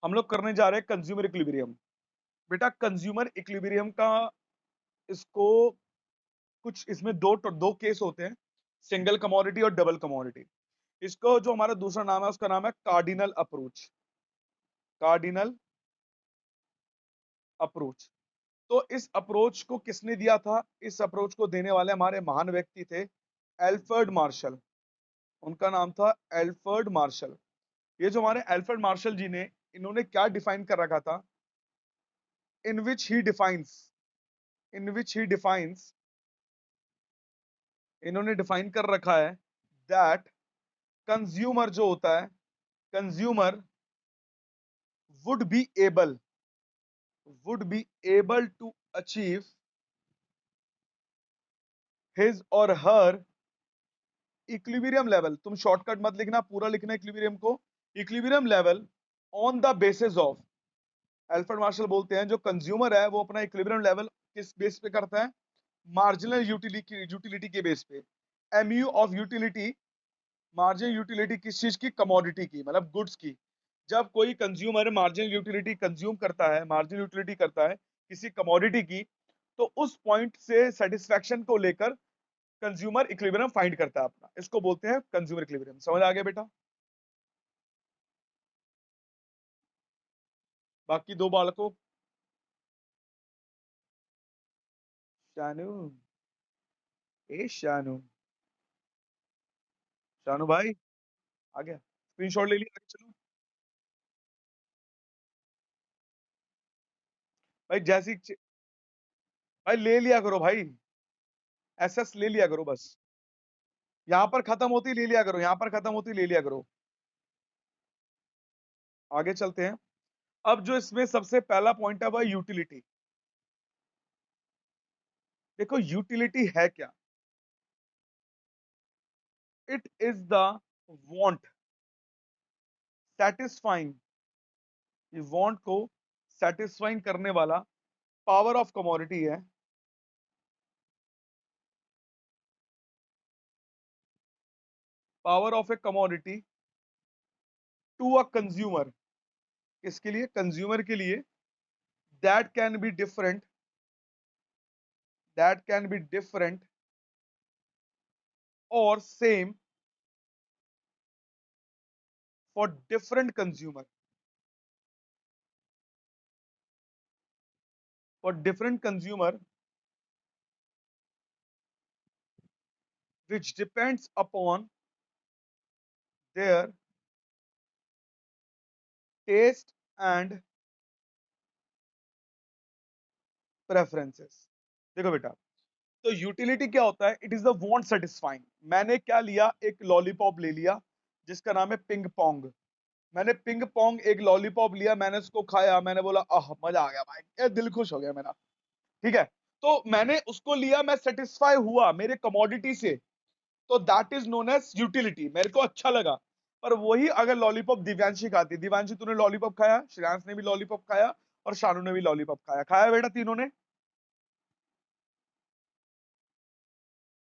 हम लोग करने जा रहे हैं कंज्यूमर इक्विलिब्रियम। बेटा कंज्यूमर इक्विलिब्रियम का इसको कुछ इसमें दो केस होते हैं, सिंगल कमोडिटी और डबल कमोडिटी। इसको जो हमारा दूसरा नाम है उसका नाम है कार्डिनल अप्रोच। Cardinal approach. तो इस अप्रोच को किसने दिया था? इस अप्रोच को देने वाले हमारे महान व्यक्ति थे एल्फ्रेड मार्शल। उनका नाम था एल्फ्रेड मार्शल। ये जो हमारे एल्फ्रेड मार्शल जी ने, इन्होंने क्या डिफाइन कर रखा था? In which he defines in which he defines इन्होंने डिफाइन कर रखा है दैट कंज्यूमर जो होता है, consumer would be able to achieve his और हर इक्विलिब्रियम लेवल। तुम शॉर्टकट मत लिखना, पूरा लिखना इक्विलिब्रियम को। Equilibrium level on the basis of, Alfred Marshall बोलते हैं जो कंज्यूमर है वो अपना इक्विलिब्रियम लेवल किस बेस पे करता है? मार्जिनल यूटिलिटी के बेस पे। MU of utility, marginal utility किस चीज की? कमोडिटी की, मतलब गुड्स की। जब कोई कंज्यूमर मार्जिनल यूटिलिटी कंज्यूम करता है, मार्जिनल यूटिलिटी करता है किसी कमोडिटी की, तो उस पॉइंट से सेटिस्फैक्शन को लेकर कंज्यूमर इक्विलिब्रियम फाइंड करता है अपना। इसको बोलते हैं कंज्यूमर इक्विलिब्रियम। समझ आ गया बेटा? बाकी दो बालकों, शानू, ए शानू, शानू भाई आ गया? स्क्रीनशॉट ले लिया? आगे चलो भाई। भाई ले लिया करो भाई, एसएस ले लिया करो बस। यहां पर खत्म होती ले लिया करो, यहां पर खत्म होती ले लिया करो। आगे चलते हैं। अब जो इसमें सबसे पहला पॉइंट है वह यूटिलिटी। देखो यूटिलिटी है क्या? It is the want satisfying, ये वांट को सेटिस्फाइंग करने वाला पावर ऑफ कमोडिटी है। Power of a commodity to a consumer, इसके लिए कंज्यूमर के लिए, that can be different, that can be different और same for different consumer, for different consumer which depends upon their taste and preferences। देखो बेटा, तो utility क्या होता है? It is the want satisfying. मैंने क्या लिया? एक लॉलीपॉप ले लिया जिसका नाम है पिंग पोंग। मैंने पिंग पोंग एक लॉलीपॉप लिया, मैंने उसको खाया, मैंने बोला आह मजा आ गया भाई, ये दिल खुश हो गया मेरा। ठीक है, तो मैंने उसको लिया, मैं सेटिस्फाई हुआ मेरे कमोडिटी से, तो that is known as utility. मेरे को अच्छा लगा। पर वही अगर लॉलीपॉप दिव्यांशी खाती, दिव्यांशी तूने लॉलीपॉप खाया, श्रेयांश ने भी लॉलीपॉप खाया और शानू ने भी लॉलीपॉप खाया, खाया बेटा तीनों ने?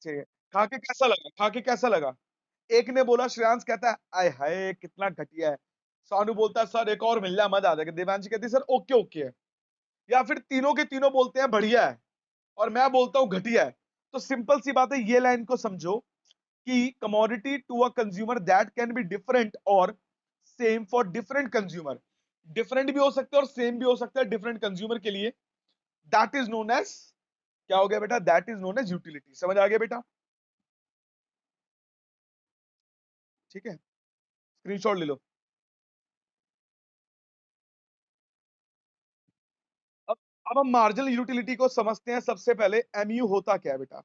ठीक है। खा के कैसा लगा? खा के कैसा लगा? एक ने बोला, श्रेयांश कहता है आय हाय कितना घटिया है। सानू बोलता है सर एक और मिल जाए मजा आ जाएगा। देवांशी कहती है सर ओके ओके है। या फिर तीनों के तीनों बोलते हैं बढ़िया है और मैं बोलता हूं घटिया है। तो सिंपल सी बात है, ये लाइन को समझो कि commodity to a consumer that can be different और same for different consumer. Different भी हो सकते हैं और सेम भी हो सकता है डिफरेंट कंज्यूमर के लिए। दैट इज नोन एज, क्या हो गया बेटा? That is known as utility. समझ आ गया बेटा? ठीक है, स्क्रीनशॉट ले लो। अब अब हम मार्जिनल यूटिलिटी को समझते हैं। सबसे पहले एमयू होता क्या है बेटा?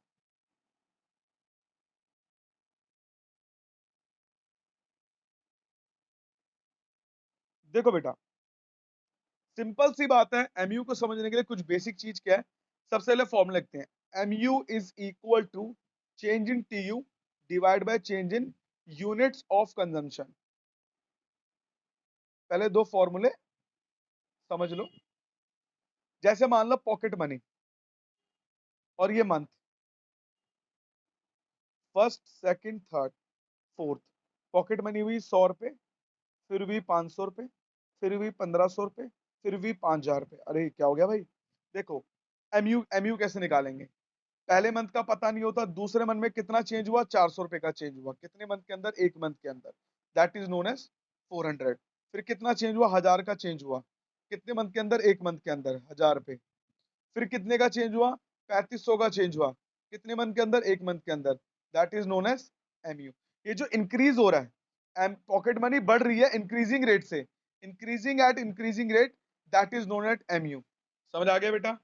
देखो बेटा, सिंपल सी बात है, एमयू को समझने के लिए कुछ बेसिक चीज क्या है? सबसे पहले फॉर्मूला लिखते हैं। MU is equal to change in TU divide by change in units of consumption. पहले दो फॉर्मूले समझ लो। जैसे मान लो पॉकेट मनी और ये month, first second third fourth. Pocket money हुई 100 रुपए, फिर हुई 500 रुपए, फिर भी 1500 रुपये, फिर भी 5000 रुपये। अरे क्या हो गया भाई? देखो, एमयू कैसे निकालेंगे? पहले मंथ का पता नहीं होता, दूसरे मंथ में कितना चेंज हुआ? 400 रुपये का चेंज हुआ। कितने मंथ के अंदर? एक मंथ के अंदर। That is known as 400। फिर कितना चेंज हुआ? 1000 का चेंज हुआ। कितने मंथ के अंदर? एक मंथ के अंदर 1000 रुपये। फिर कितने का चेंज हुआ? 3500 का चेंज हुआ। कितने मंथ के अंदर? एक मंथ के अंदर। That is known as MU. ये जो इंक्रीज हो रहा है, पॉकेट मनी बढ़ रही है इंक्रीजिंग रेट से, increasing at increasing rate, that is known at MU. समझ आ गया बेटा?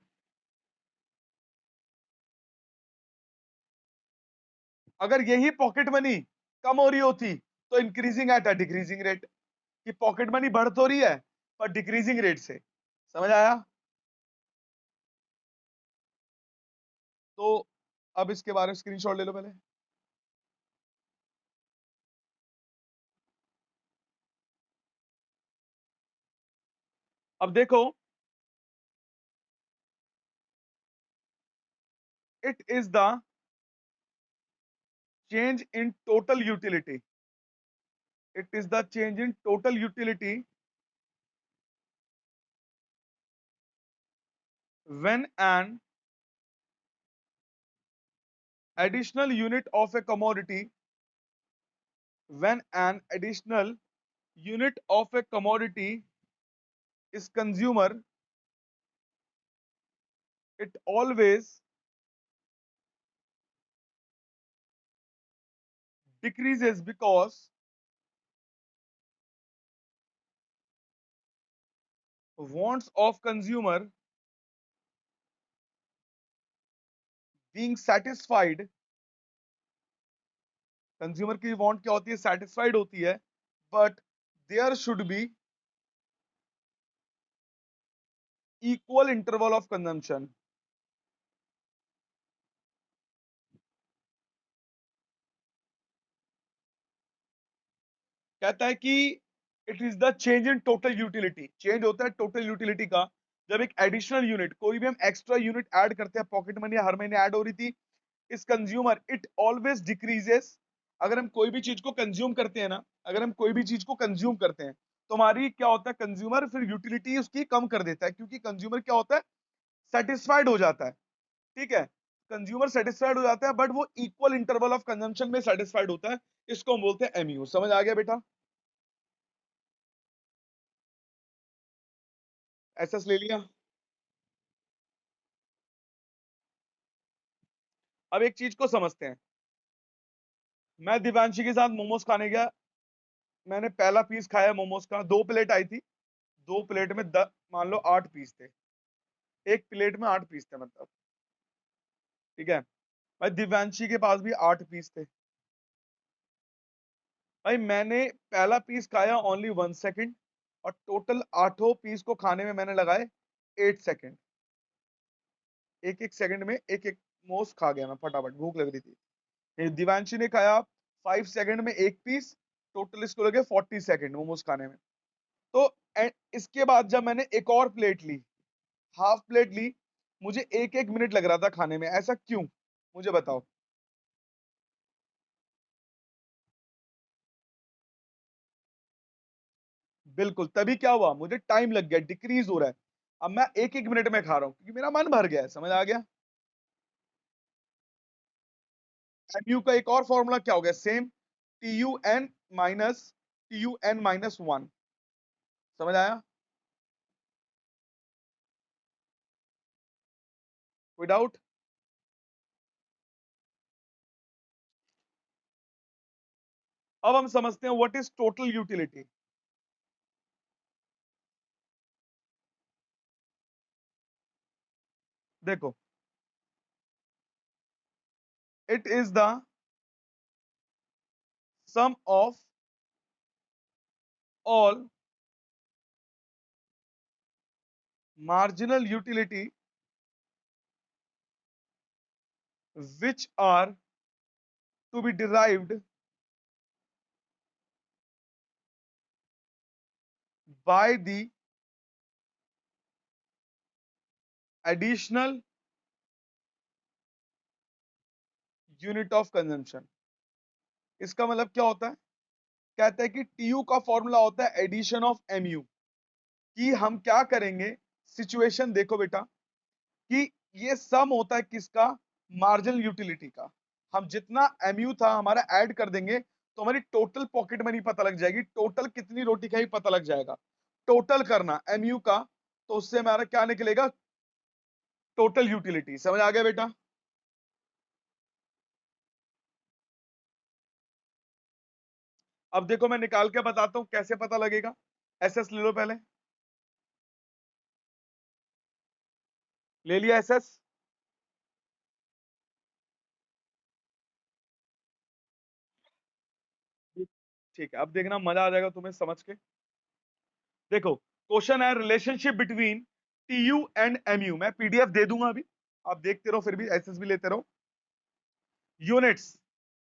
अगर यही पॉकेट मनी कम हो रही होती तो increasing at a decreasing rate, कि पॉकेट मनी बढ़ तो रही है पर डिक्रीजिंग रेट से। समझ आया? तो अब इसके बारे में स्क्रीनशॉट ले लो पहले। अब देखो, it is the change in total utility. It is the change in total utility when an additional unit of a commodity, when an additional unit of a commodity is consumer, it always decreases because wants of consumer being satisfied, consumer की want क्या होती है? Satisfied होती है, but there should be equal interval of consumption. कहता है कि it is the change in total utility. Change होता है टोटल यूटिलिटी का जब एक एडिशनल यूनिट, कोई भी हम एक्स्ट्रा यूनिट ऐड करते हैं, पॉकेट मनी हर महीने ऐड हो रही थी, इस कंज्यूमर इट ऑलवेज डिक्रीजेस। अगर हम कोई भी चीज को कंज्यूम करते हैं ना, अगर हम कोई भी चीज को कंज्यूम करते हैं तो हमारी क्या होता है? कंज्यूमर फिर यूटिलिटी उसकी कम कर देता है, क्योंकि कंज्यूमर क्या होता है? सेटिस्फाइड हो जाता है। ठीक है, कंज्यूमर सेटिस्फाइड हो जाता है, बट वो इक्वल इंटरवल ऑफ कंजम्पशन में सेटिस्फाइड होता है। इसको हम बोलते हैं एमयू। समझ आ गया बेटा? एसएस ले लिया। अब एक चीज को समझते हैं। मैं दिवांशी के साथ मोमोज खाने गया। मैंने पहला पीस खाया मोमोज का, 2 प्लेट आई थी। 2 प्लेट में मान लो 8 पीस थे। एक प्लेट में 8 पीस थे मतलब। ठीक है, भाई दिव्यांशी के पास भी 8 पीस थे। भाई मैंने पहला पीस खाया ओनली 1 सेकेंड, और टोटल 8 पीस को खाने में मैंने लगाए 8 सेकेंड। एक एक सेकंड में एक एक मोमोज खा गया मैं फटाफट, भूख लग रही थी। ये दिवांशी ने खाया 5 सेकंड में एक पीस, टोटल इसको लगे 40 सेकंड मोमोज खाने में। तो इसके बाद जब मैंने एक और प्लेट ली, हाफ प्लेट ली, मुझे एक एक मिनट लग रहा था खाने में। ऐसा क्यों? मुझे बताओ। बिल्कुल, तभी क्या हुआ? मुझे टाइम लग गया, डिक्रीज हो रहा है। अब मैं एक एक मिनट में खा रहा हूं क्योंकि मेरा मन भर गया है। समझ आ गया? एमयू का एक और फॉर्मूला क्या हो गया? Same, T U N minus 1। समझ आया? कोई डाउट? अब हम समझते हैं व्हाट इज टोटल यूटिलिटी। देखो, it is the sum of all marginal utility which are to be derived by the additional unit of consumption। इसका मतलब क्या होता है? कहता है कि टीयू का फॉर्मूला होता है एडिशन ऑफ एमयू। कि हम क्या करेंगे, सिचुएशन देखो बेटा, कि ये सम होता है किसका, मार्जिनल यूटिलिटी का। हम जितना एमयू था हमारा ऐड कर देंगे तो हमारी टोटल पॉकेट मनी पता लग जाएगी, टोटल कितनी रोटी खाई पता लग जाएगा। टोटल करना एमयू का, तो उससे हमारा क्या निकलेगा, टोटल यूटिलिटी। समझ आ गया बेटा? अब देखो मैं निकाल के बताता हूं कैसे पता लगेगा। एसएस ले लो पहले। ले लिया एसएस? ठीक है, अब देखना मजा आ जाएगा तुम्हें समझ के। देखो क्वेश्चन है relationship between TU and MU. मैं पीडीएफ दे दूंगा अभी, आप देखते रहो, फिर भी एसएस भी लेते रहो। Units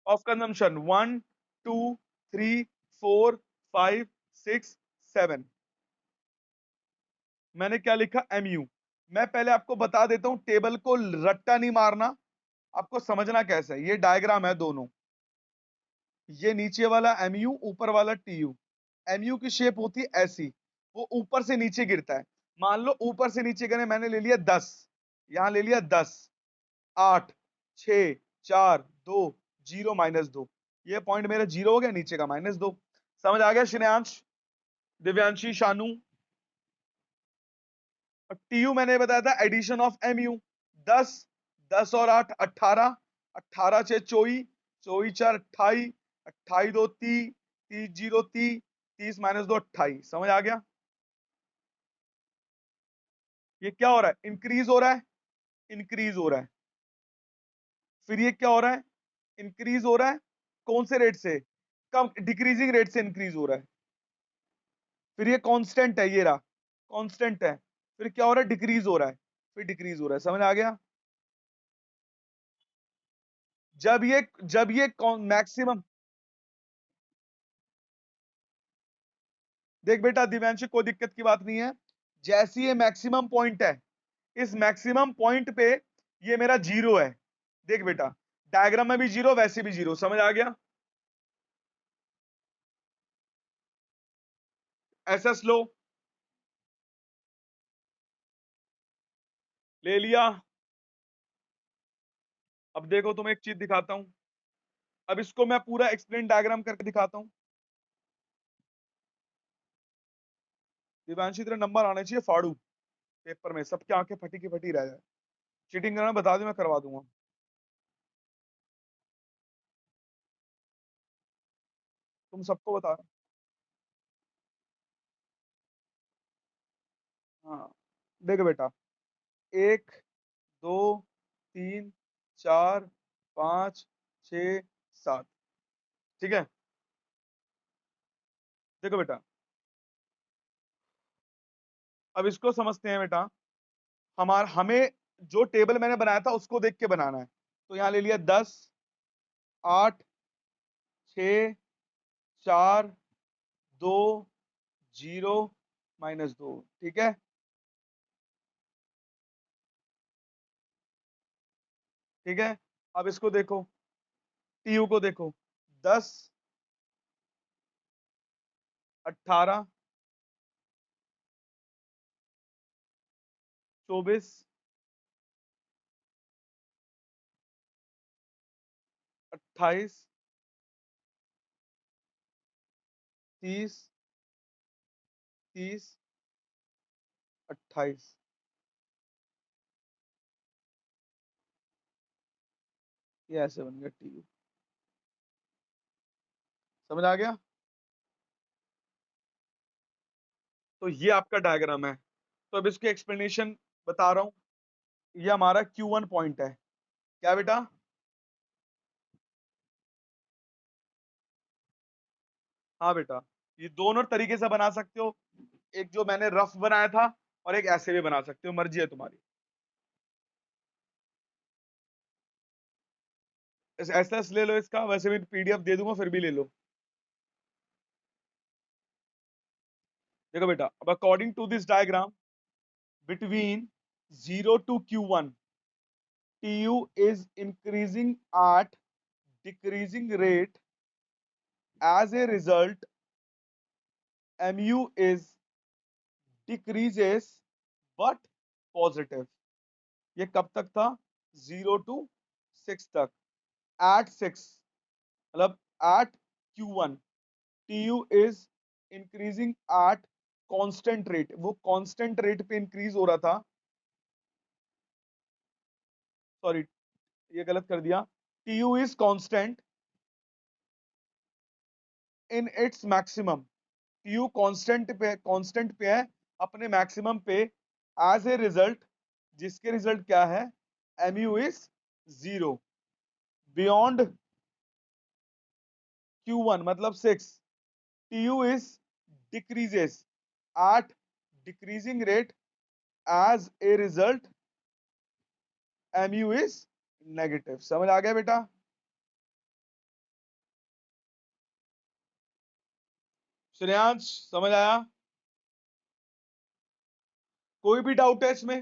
of consumption 1 2 3 4 5 6 7। मैंने क्या लिखा, एमयू। मैं पहले आपको बता देता हूं, टेबल को रट्टा नहीं मारना, आपको समझना कैसा है। ये डायग्राम है दोनों, ये नीचे वाला एमयू, ऊपर वाला टीयू। एमयू की शेप होती है ऐसी, वो ऊपर से नीचे गिरता है। मान लो ऊपर से नीचे गिरे, मैंने ले लिया 10, यहां ले लिया 10, 8 6 4 2 0 -2। ये पॉइंट मेरा 0 हो गया, नीचे का -2। समझ आ गया श्रेयांश, दिव्यांशी, शानू? टीयू मैंने बताया था एडिशन ऑफ एमयू। 10, 10 और 8 18, 18 से 24, 24 4 28, 28 2 30, 30 0 30, 30 -2 28। समझ आ गया? ये क्या हो रहा है, इंक्रीज हो रहा है, इंक्रीज हो रहा है। फिर ये क्या हो रहा है, इंक्रीज हो रहा है। कौन से रेट से, कम डिक्रीजिंग रेट से इंक्रीज हो रहा है। फिर ये कांस्टेंट है, ये रहा कांस्टेंट है। फिर क्या हो रहा है, डिक्रीज हो रहा है, फिर डिक्रीज हो रहा है। समझ आ गया? जब ये मैक्सिमम, देख बेटा दिव्यांशी, कोई दिक्कत की बात नहीं है। जैसी ये मैक्सिमम पॉइंट है, इस मैक्सिमम पॉइंट पे ये मेरा 0 है। देख बेटा, डायग्राम में भी 0, वैसे भी 0। समझ आ गया? एसएस लो, ले लिया। अब देखो तुम्हें एक चीज दिखाता हूं, अब इसको मैं पूरा एक्सप्लेन डायग्राम करके दिखाता हूं। दिव्यांशी तेरे नंबर आने चाहिए फाड़ू पेपर में, सबकी आंखें फटी की फटी रह जाए। चीटिंग करना बता दो, मैं करवा दूंगा। तुम सबको बता रहा। हाँ देखो बेटा, 1 2 3 4 5 6 7। ठीक है, देखो बेटा, अब इसको समझते हैं बेटा। हमें जो टेबल मैंने बनाया था उसको देख के बनाना है। तो यहां ले लिया 10 8 6 4 2 0 -2। ठीक है, ठीक है। अब इसको देखो, टीयू को देखो, 10 18 24 28 30 30 28। ये ऐसे बन गया टीयू। समझ आ गया? तो ये आपका डायग्राम है। तो अब इसकी एक्सप्लेनेशन बता रहा हूं। ये हमारा Q1 पॉइंट है। क्या बेटा? हाँ बेटा, ये दोनों तरीके से बना सकते हो। एक जो मैंने रफ बनाया था, और एक ऐसे भी बना सकते हो, मर्जी है तुम्हारी। एसएस ले लो इसका, वैसे भी पीडीएफ दे दूंगा, फिर भी ले लो। देखो बेटा, अब according to this diagram, between 0 to Q1, TU is increasing at decreasing rate. As a result, MU is decreases but positive. ये कब तक था? 0 to 6 तक। एट 6 मतलब at Q1 TU is increasing at constant rate. वो constant rate पे increase हो रहा था। सॉरी, ये गलत कर दिया। TU is constant in its maximum. TU constant पे है अपने मैक्सिमम पे। एज ए रिजल्ट, जिसके रिजल्ट क्या है? MU इज 0 बियॉन्ड Q1 मतलब 6। TU is decreases at decreasing rate, as a result MU is negative। समझ आ गया बेटा? श्रेयांश समझ आया? कोई भी डाउट है इसमें?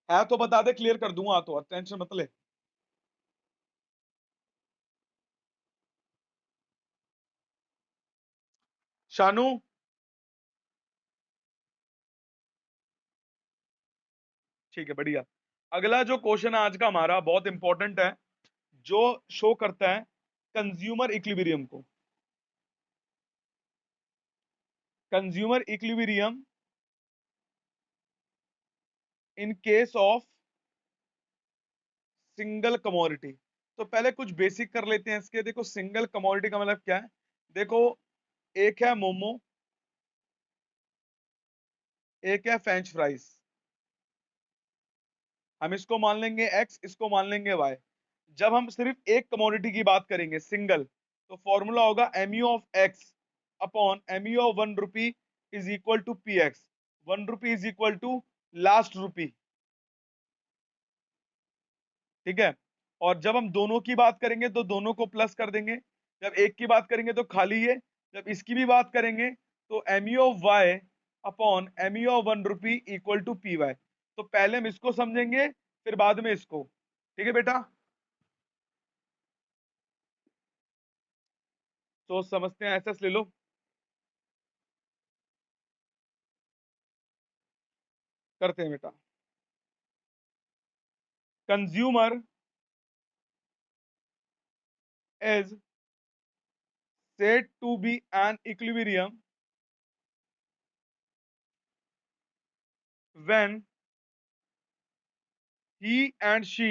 है तो बता दे, क्लियर कर दूंगा। तो टेंशन मत ले। शानू, ठीक है, बढ़िया। अगला जो क्वेश्चन है आज का हमारा बहुत इंपॉर्टेंट है, जो शो करता है कंज्यूमर इक्विलिब्रियम को। Consumer equilibrium in case of single commodity. तो पहले कुछ बेसिक कर लेते हैं इसके। देखो, सिंगल कमोडिटी का मतलब क्या है? देखो, एक है मोमो, एक है फ्रेंच फ्राइज। हम इसको मान लेंगे एक्स, इसको मान लेंगे वाई। जब हम सिर्फ एक कमोडिटी की बात करेंगे सिंगल, तो फॉर्मूला होगा MU of x upon MU of 1 rupee is equal to PX। 1 rupee is equal to last rupee. ठीक है। और जब हम दोनों की बात करेंगे तो दोनों को प्लस कर देंगे। जब एक की बात करेंगे तो खाली है। जब इसकी भी बात करेंगे तो MU of Y upon MU of 1 rupee equal to PY। तो पहले हम इसको समझेंगे, फिर बाद में इसको। ठीक है बेटा? तो समझते हैं, एसएस ले लो। करते हैं बेटा। Consumer is said to be an equilibrium when he and she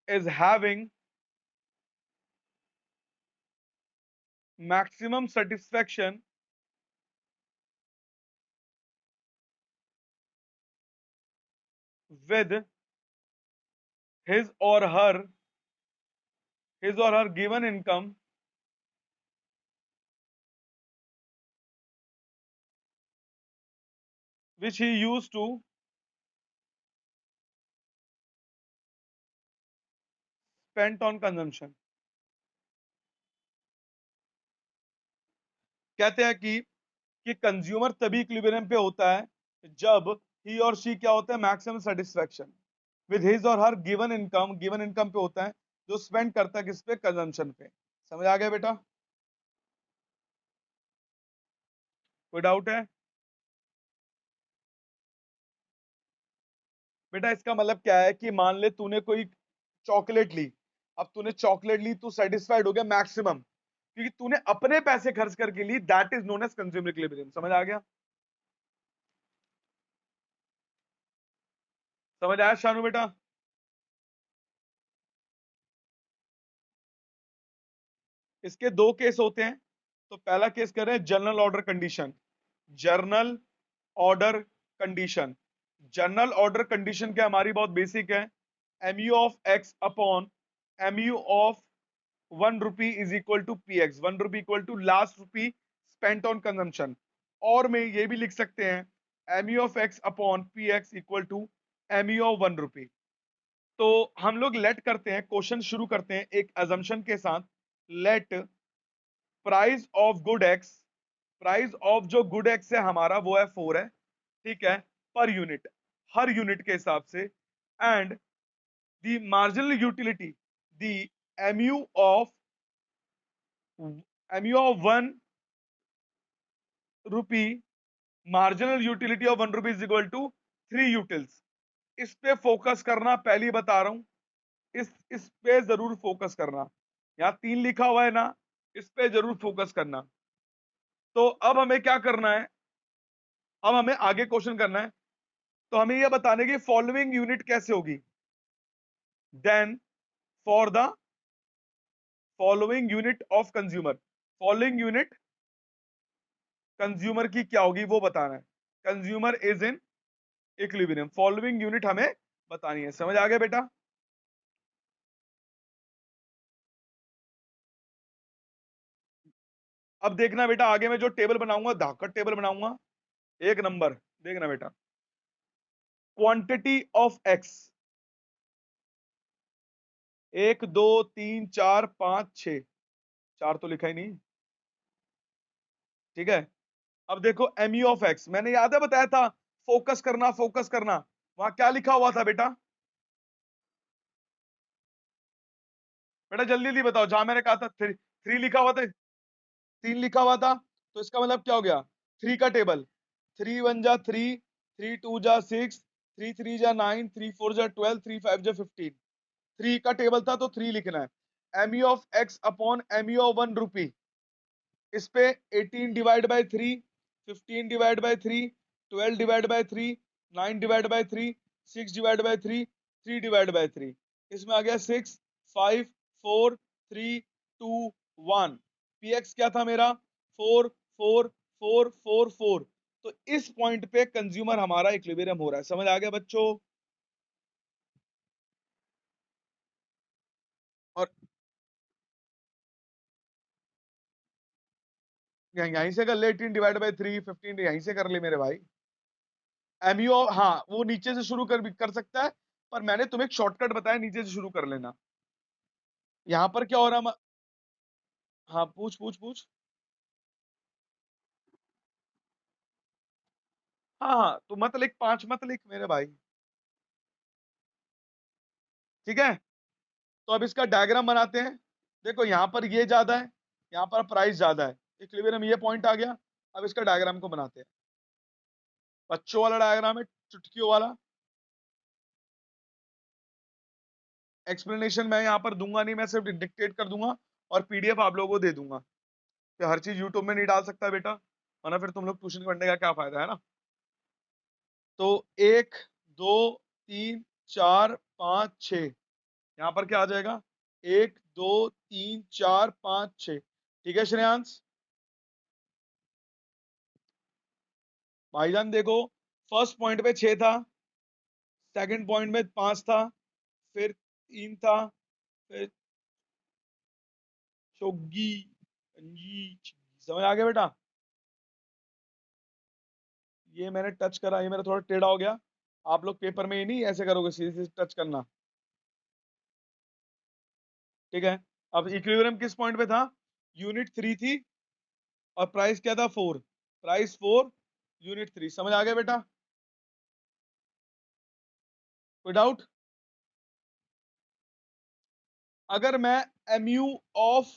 is having maximum satisfaction with his or her given income, which he used to spend on consumption। कहते हैं कि कंज्यूमर तभी इक्विलिब्रियम पे होता है जब ही और शी क्या होता है? मैक्सिमम सेटिस्फेक्शन विद हिज और हर गिवन इनकम। गिवन इनकम पे होता है जो स्पेंड करता है किस पे? कंजम्पशन पे। समझ आ गया बेटा? कोई डाउट है? बेटा इसका मतलब क्या है कि मान ले तूने कोई चॉकलेट ली। अब तूने चॉकलेट ली, तू सेटिस्फाइड हो गया मैक्सिमम, क्योंकि तूने अपने पैसे खर्च करके ली। That is known as consumer equilibrium. समझ आ गया? समझ आया शानू बेटा? इसके दो केस होते हैं। तो पहला केस कर रहे हैं general order condition. Journal order condition. General order condition क्या? हमारी बहुत बेसिक है। MU of x upon MU of 1 rupee is equal to PX। 1 rupee equal to last rupee spent on consumption. और में ये भी लिख सकते हैं MU of x upon PX equal to MU of 1 rupee. तो हम लोग लेट करते हैं, क्वेश्चन शुरू करते हैं एक अजम्पशन के साथ। Late price of good x, price of जो गुड एक्स है हमारा वो है 4 है। ठीक है? पर यूनिट, हर यूनिट के हिसाब से। And the marginal utility, the MU of MU of 1 rupee, marginal utility of 1 rupee is equal to 3 utils. इस पे फोकस करना, पहली बता रहा हूं, इस पे जरूर फोकस करना। यहां 3 लिखा हुआ है ना, इस पे जरूर फोकस करना। तो अब हमें क्या करना है, अब हमें आगे क्वेश्चन करना है। तो हमें यह बताने की फॉलोइंग यूनिट कैसे होगी, then for the following unit of consumer, following unit consumer की क्या होगी वो बताना है। Consumer is in equilibrium, following unit हमें बतानी है। समझ आ गया बेटा? अब देखना बेटा, आगे मैं जो टेबल बनाऊंगा, धाकड़ टेबल बनाऊंगा, एक नंबर। देखना बेटा, क्वांटिटी ऑफ एक्स, 1 2 3 4 5 6, 4 तो लिखा ही नहीं, ठीक है। अब देखो एमयू ऑफ एक्स, मैंने याद है बताया था फोकस करना, फोकस करना। वहां क्या लिखा हुआ था बेटा? बेटा जल्दी जल्दी बताओ, जहां मैंने कहा था थ्री, थ्री लिखा हुआ था, 3 लिखा हुआ था, तो इसका मतलब क्या हो गया, 3 का टेबल। 3 1 जा 3, 3 2 जा 6, 3 3 जा 9, 3 4 जा 12, 3 5 जा 15। 3 का टेबल था तो 3 लिखना है। MU of x upon MU of 1 रुपी, इस पे 18 divide by 3, 15 divide by 3, 12 divide by 3, 9 divide by 3, 6 divide by 3, 3 divide by 3। इसमें आ गया 6 5 4 3 2 1। पीएक्स क्या था मेरा, 4 4 4 4 4। तो इस पॉइंट पे कंज्यूमर हमारा इक्विलिब्रियम हो रहा है। समझ आ गया बच्चों? और यहीं से कर ले, 18 डिवाइड बाय 3, 15 यहीं से कर ले मेरे भाई। एमयू, हाँ वो नीचे से शुरू कर सकता है, पर मैंने तुम्हें एक शॉर्टकट बताया, नीचे से शुरू कर लेना। यहां पर क्या हो रहा है, हाँ पूछ पूछ पूछ। हाँ हाँ, तो मत लिख, 5 मत लिख मेरे भाई, ठीक है। तो अब इसका डायग्राम बनाते हैं। देखो यहां पर ये ज्यादा है, यहां पर प्राइस ज्यादा है, इक्विलिब्रियम ये पॉइंट आ गया। अब इसका डायग्राम को बनाते हैं। बच्चों वाला डायग्राम है, चुटकियों वाला। एक्सप्लेनेशन मैं यहाँ पर दूंगा नहीं, मैं सिर्फ डिक्टेट कर दूंगा और पीडीएफ आप लोगों को दे दूंगा, कि हर चीज यूट्यूब में नहीं डाल सकता बेटा, वरना फिर तुम लोग ट्यूशन पढ़ने का क्या फायदा है ना। तो 1 2 3 4 5 6, यहां पर क्या आ जाएगा, 1 2 3 4 5 6, ठीक है श्रेयांश? भाईजान देखो, फर्स्ट पॉइंट पे 6 था, सेकंड पॉइंट में 5 था, फिर 3 था, फिर चौगी अंजी, समझ आ गया बेटा? ये मैंने टच करा, ये मेरा थोड़ा टेढ़ा हो गया। आप लोग पेपर में ये नहीं ऐसे करोगे, सीधे सीधे टच करना, ठीक है। अब इक्विलिब्रियम किस पॉइंट पे था, यूनिट 3 थी, और प्राइस क्या था 4, प्राइस 4 यूनिट 3। समझ आ गया बेटा? कोई डाउट? अगर मैं एमयू ऑफ,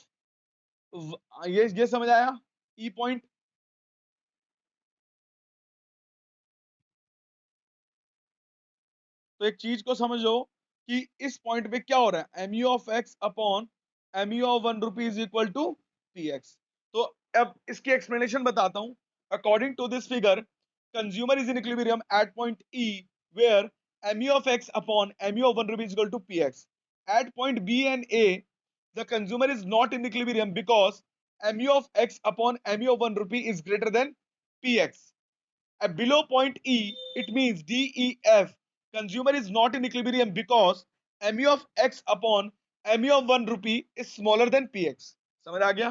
ये समझ आया, ई पॉइंट। तो एक चीज को समझो कि इस पॉइंट पे क्या हो रहा है, MU of x upon MU of 1 rupee is equal to P X. तो अब इसकी एक्सप्लेनेशन बताता हूं। According to this figure, consumer is in equilibrium at point E, where MU of x upon MU of 1 rupee is equal to P X. At point B and A, the consumer is not in equilibrium because mu of x upon mu of 1 rupee is greater than px. At below point E, it means DEF, consumer is not in equilibrium because mu of x upon mu of 1 rupee is smaller than px. समझ आ गया?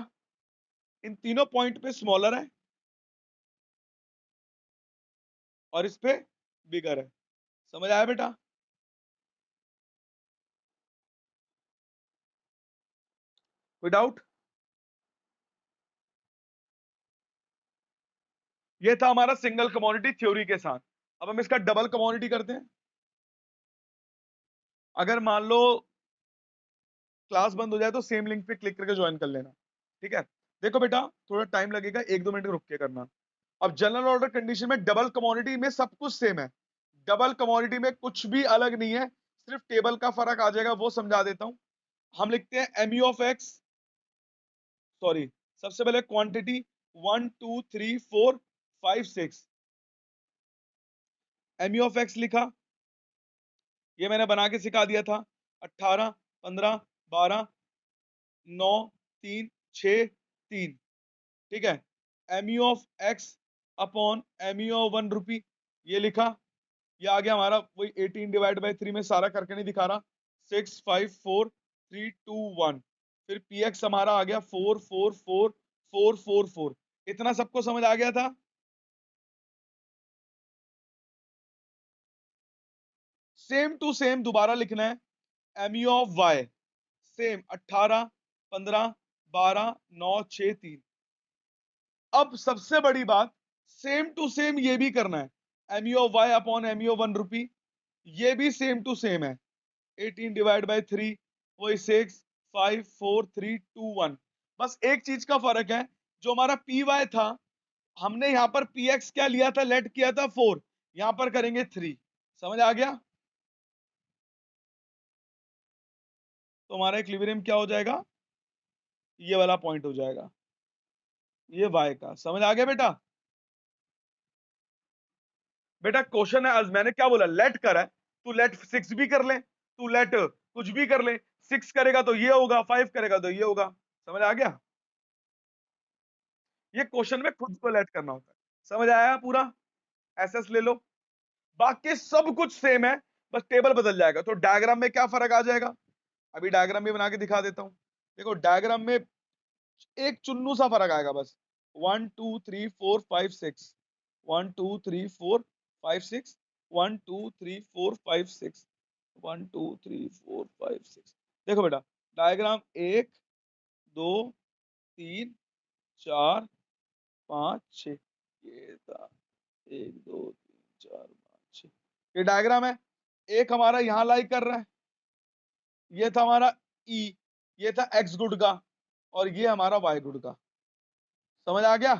इन तीनों point पे smaller है और इस पे बिगर है। समझ आया बेटा? कोई डाउट? ये था हमारा सिंगल कमोडिटी थ्योरी के साथ। अब हम इसका डबल कमोडिटी करते हैं। अगर मान लो क्लास बंद हो जाए तो सेम लिंक पे क्लिक करके ज्वाइन कर लेना, ठीक है। देखो बेटा, थोड़ा टाइम लगेगा, 1-2 मिनट रुक के करना। अब जनरल ऑर्डर कंडीशन में डबल कमोडिटी में सब कुछ सेम है। डबल कमोडिटी में कुछ भी अलग नहीं है, सिर्फ टेबल का फर्क आ जाएगा, वो समझा देता हूं। हम लिखते हैं एमयू ऑफ एक्स, सॉरी, सबसे पहले क्वांटिटी 1 2 3 4 5 6, एमयू ऑफ एक्स लिखा, ये मैंने बना के सिखा दिया था। 18 15 12 9 3 6 3, ठीक है। MU of x upon MU of 1 rupee, ये लिखा। ये आ गया हमारा वही 18 डिवाइड बाय 3 में, सारा करके नहीं दिखा रहा। 6 5 4 3 2 1, फिर पी एक्स हमारा आ गया 4 4 4 4 4 4। इतना सबको समझ आ गया था? सेम टू सेम दोबारा लिखना है, एमयू ऑफ वाई सेम 18 15 12 9 6 3। अब सबसे बड़ी बात, सेम टू सेम ये भी करना है, MU of Y upon MU of 1 rupee, ये भी सेम टू सेम है। 18 डिवाइड बाय 3 वही 6 5 4 3 2 1। बस एक चीज का फर्क है, जो हमारा पी वाई था, हमने यहां पर पी एक्स क्या लिया था, लेट किया था 4, यहां पर करेंगे 3। समझ आ गया? तो हमारा इक्विलिब्रियम क्या हो जाएगा, ये वाला पॉइंट हो जाएगा, ये वाई का। समझ आ गया बेटा? बेटा क्वेश्चन है, आज मैंने क्या बोला, लेट कर है, तू लेट 6 भी कर ले, तू लेट कुछ भी कर ले, 6 करेगा तो ये होगा, 5 करेगा तो ये होगा। समझ आ गया? ये क्वेश्चन में खुद को लेट करना होता है। समझ आया पूरा? एसएस ले लो, बाकी सब कुछ सेम है, बस टेबल बदल जाएगा। तो डायग्राम में क्या फर्क आ जाएगा, अभी डायग्राम भी बना के दिखा देता हूं। देखो डायग्राम में एक चुन्नू सा फर्क आएगा बस, 1 2 3 4 5 6, 1 2 3 4 5 6, 1 2 3 4 5 6, 1 2 3 4 5 6। देखो बेटा, डायग्राम 1 2 3 4 5 6, ये था 1 2 3 4 5 6, ये डायग्राम है। एक हमारा यहां लाई कर रहा है, ये था हमारा ई, ये था एक्स गुड का, और ये हमारा वाई गुड का। समझ आ गया?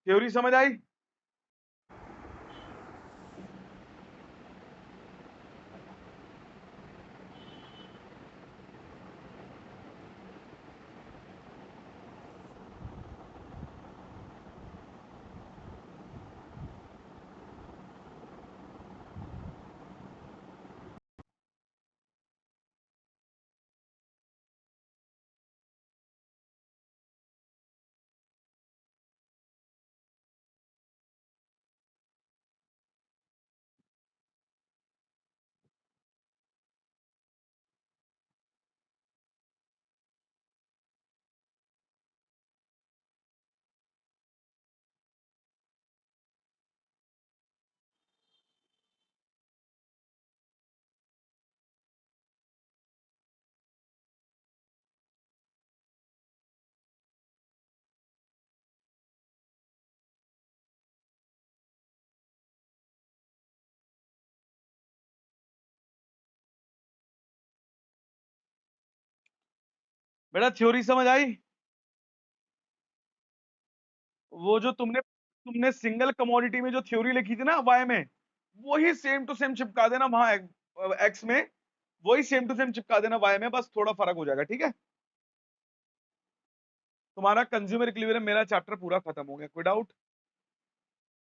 थ्योरी समझ आई? बेटा थ्योरी समझ आई? वो जो तुमने तुमने सिंगल कमोडिटी में जो थ्योरी लिखी थी ना वाई में, वही सेम टू सेम चिपका देना वहां एक्स में, वही सेम टू सेम चिपका देना वाई में, बस थोड़ा फर्क हो जाएगा, ठीक है। तुम्हारा कंज्यूमर इक्विलिब्रियम मेरा चैप्टर पूरा खत्म हो गया, कोई डाउट?